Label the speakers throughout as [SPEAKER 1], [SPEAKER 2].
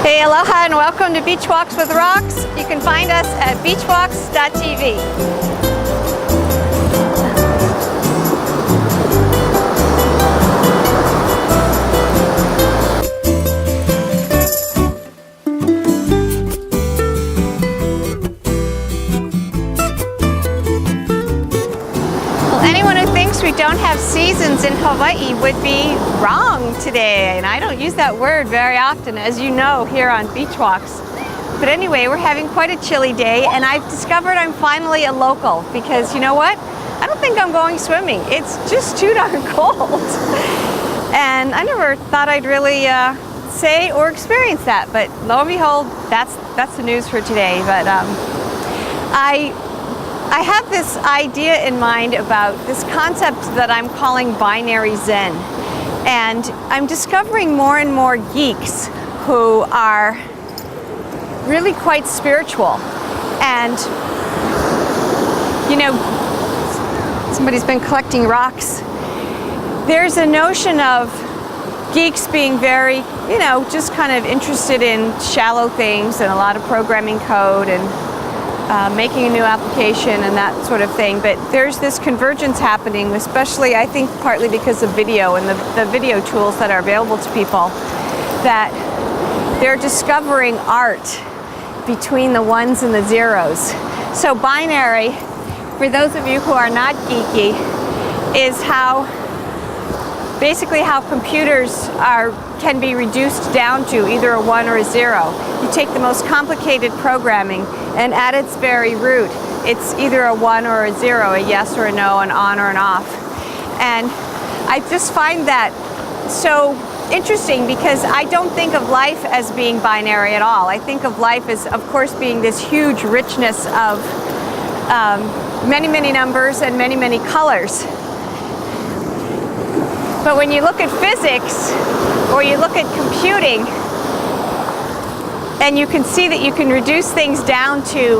[SPEAKER 1] Hey, aloha and welcome to Beach Walks with Rocks. You can find us at beachwalks.tv. Anyone who thinks we don't have seasons in Hawaii would be wrong today, and I don't use that word very often, as you know, here on Beach Walks. But anyway, we're having quite a chilly day, and I've discovered I'm finally a local, because you know what? I don't think I'm going swimming. It's just too darn cold. And I never thought I'd really say or experience that, but lo and behold, that's the news for today. But I have this idea in mind about this concept that I'm calling binary Zen. And I'm discovering more and more geeks who are really quite spiritual. And, you know, somebody's been collecting rocks. There's a notion of geeks being very, you know, just kind of interested in shallow things and a lot of programming code and making a new application and that sort of thing. But there's this convergence happening, especially I think partly because of video and the video tools that are available to people, that they're discovering art between the ones and the zeros. So binary, for those of you who are not geeky, is basically how computers can be reduced down to either a 1 or a 0. You take the most complicated programming, and at its very root, it's either a 1 or a 0, a yes or a no, an on or an off. And I just find that so interesting, because I don't think of life as being binary at all. I think of life as, of course, being this huge richness of many, many numbers and many, many colors. But when you look at physics, or you look at computing, and you can see that you can reduce things down to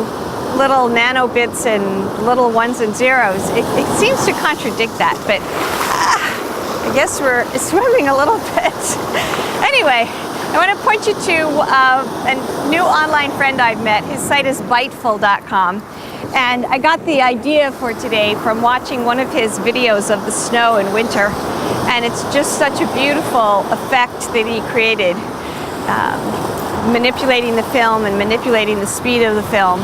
[SPEAKER 1] little nanobits and little ones and zeros, it seems to contradict that, but I guess we're swimming a little bit. Anyway, I want to point you to a new online friend I've met. His site is biteful.com. And I got the idea for today from watching one of his videos of the snow in winter. And it's just such a beautiful effect that he created, manipulating the film and manipulating the speed of the film.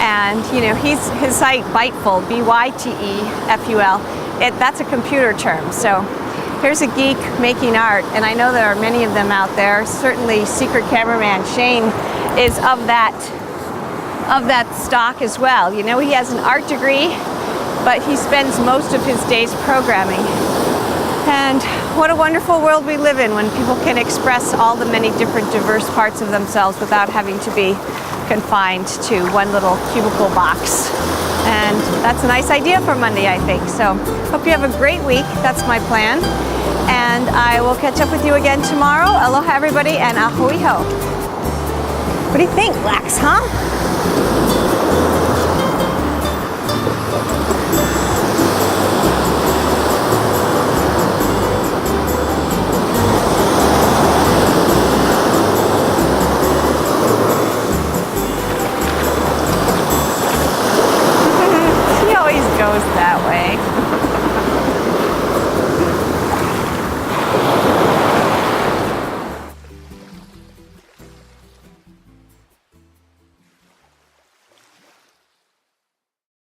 [SPEAKER 1] And you know, his site, Biteful, B-Y-T-E-F-U-L, that's a computer term. So here's a geek making art, and I know there are many of them out there. Certainly Secret Cameraman Shane is of that stock as well. You know, he has an art degree, but he spends most of his days programming. And what a wonderful world we live in when people can express all the many different diverse parts of themselves without having to be confined to one little cubicle box. And that's a nice idea for Monday, I think. So hope you have a great week. That's my plan. And I will catch up with you again tomorrow. Aloha everybody, and a hui ho. What do you think, Lax, huh?